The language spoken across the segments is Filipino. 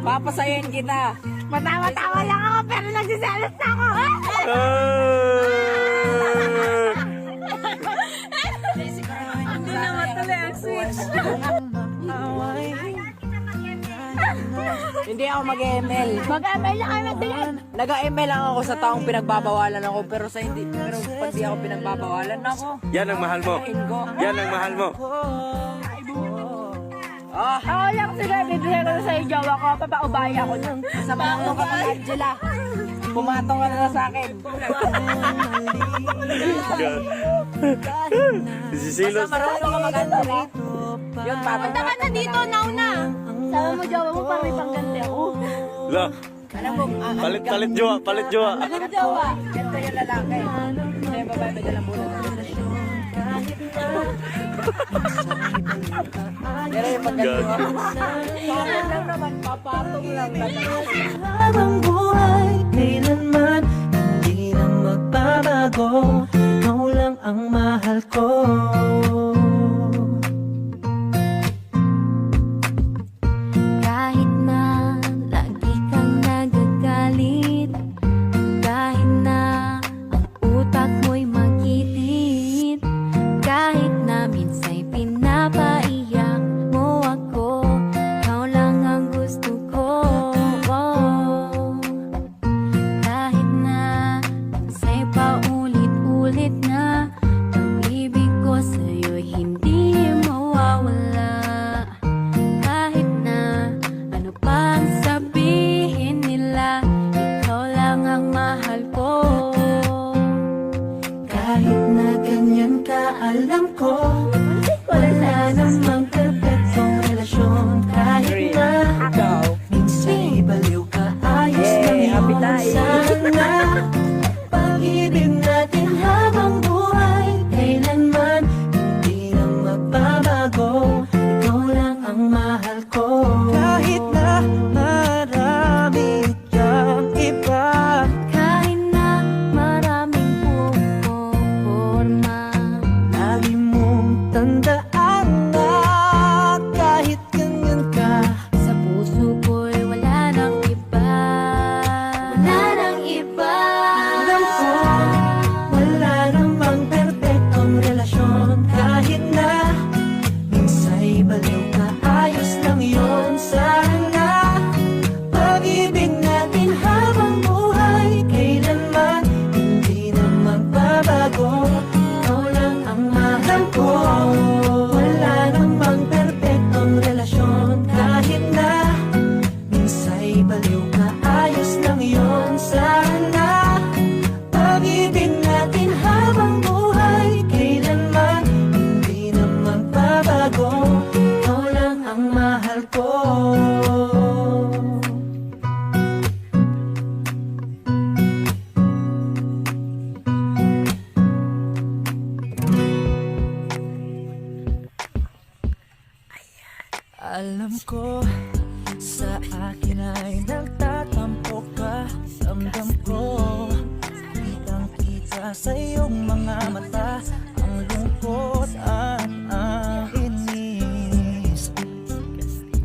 Papasayin kita. Matawa-tawa lang ako pero nagsiselos na ako. Hindi na matuloy ang switch. Hindi ako mag-ML. Mag-ML na kayo magdilim. Nag-ML lang ako sa taong pinagbabawalan ako pero sa hindi pero pag di ako pinagbabawalan ako. Yan ang mahal mo. Yan ang mahal mo. Ako lang sila, bibigyan ko na sa'yo jowa ko, papaubaya ko na. Sa mga ka pa, Angela. Pumatong ka na sa akin. Sisilos. Basta marunong ka mag-Angela. Yun, Punta ka na dito, now na. Sabi mo jowa mo, parang may pangganti ako. La, alam mo, palit jowa, palit jowa. Anong jowa? ganito yung lalaki. Ito yung babae, may dalang bulan. Pero yung pagganto. Parang lang naman, papatong lang. Habang buhay, kailanman hindi na magbabago. Ikaw lang ang mahal ko. Kahit na lagi kang nagagalit, kahit na ang utak mo'y magitit, kahit na minsa'y pinapaiyak mo ako, ikaw lang ang gusto ko. Kahit na minsa'y paulit-ulit na pag-ibig ko sa'yo'y hindi mawawala. Kahit na ano pa ang sabihin nila, ikaw lang ang mahal ko. Kahit na ganyan ka, alam ko wala namang perfectong relasyon. Kahit na minsan'y baliw ka, ayos lang happy yun. tayo. Sana pag-ibig natin habang buhay, kailanman hindi na magbabago. Ikaw lang ang mahal ko. Kahit na marami kang iba, Kahit na maraming puporma, lagi mong tandaan na kahit ganyan ka, sa puso ko'y wala nang iba. Wala nang iba. alam ko wala namang perfectong relasyon. Kahit na minsa'y baliw ka, ayos lang yun. Sana pag-ibig natin habang buhay, kailanman hindi na magbabago. Ikaw lang ang mahal ko. Wala namang perfectong relasyon. Kahit na minsa'y baliw ka, ayos lang yun. Sana pag-ibig natin habang buhay, kailanman hindi na magbabago. Ikaw lang ang mahal ko. Alam ko sa akin ay nagtatampo ka. Ramdam ko, kitang-kita sa iyong mga mata ang lungkot at ang inis.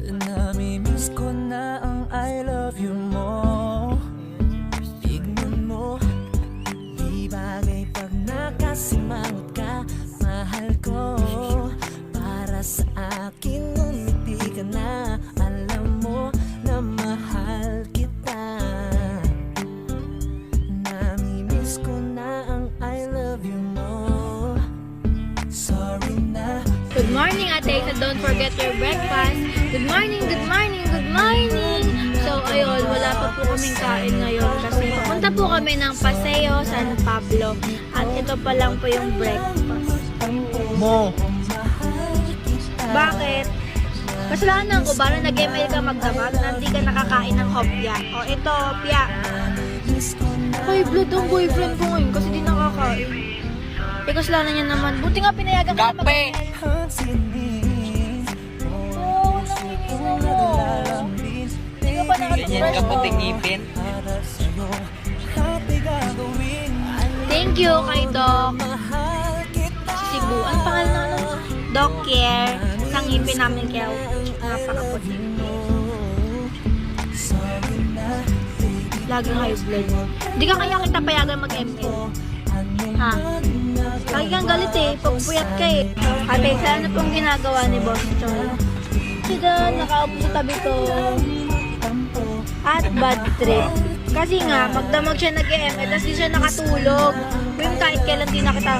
Namimiss ko na ang I love you mo. Tignan mo, di bagay pag nakasimangot ka. Mahal ko, para sa akin umiti ka na. Alam mo na mahal kita. Namimiss ko na ang I love you mo. Sorry na. Good morning, Ate. So don't forget your breakfast. Good morning, good morning, good morning. So ayun, wala pa po kaming kain ngayon kasi papunta po kami ng Paseo San Pablo. At ito pa lang po yung breakfast. Mo. Bakit? Kasalanan ko, parang nag-email ka magdamag na hindi ka nakakain ng hopya. O ito, hopya. Ay, blood ang boyfriend ko ngayon kasi di nakakain. Eh, kasalanan niya naman. Buti nga pinayagan ka na Kape! Oo, nanginginom mo. Hindi ka pa Ganyan ka nakatubrush. puting ngipin. Thank you kay Doc. Si Cebu. Ano pangalan na ano? Doc Care. sa ngipin namin kaya napakaputi. Laging high blood. Hindi ka kaya kita payagan mag-ML. Ha? Lagi kang galit eh. Pagpuyat ka eh. Ate, saan na pong ginagawa ni Boss Choy? Siya nakaupo sa tabi ko. At bad trip. Kasi nga, magdamag siya nag-ML, tapos di siya nakatulog. Yung kahit kailan di nakita,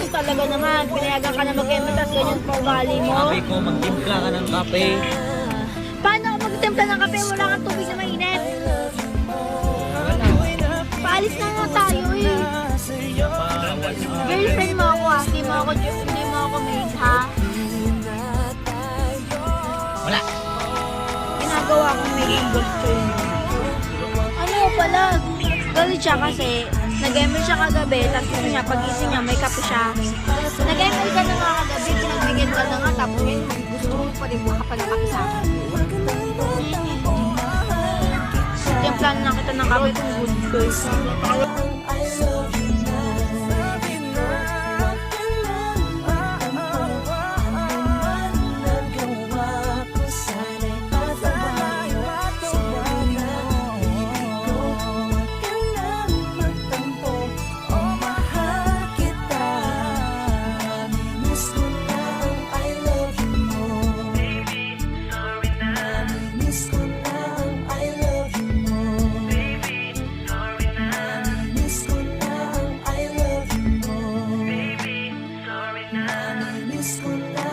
talaga naman, pinayagan ka na mag-ML, tapos ganyan pa ugali mo. Sabi ko, magtimpla ka ng kape. Paano ako magtimpla ng kape? Wala kang tubig na mainit. Paalis na nga tayo eh. Girlfriend mo ako ah. Hindi mo ako mate ha. Wala. Ginagawa kong mate yung gusto yun. Ano pala? Galit siya kasi nag-ML siya kagabi, tapos yun niya, pagising niya, may kape siya. Nag-ML ka na nga kagabi, pinagbigyan ka na nga, tapos yun, gusto mo pa rin makapal ng kape sa akin. Yung plan lang kita ng kape kung good girls. Miss ko na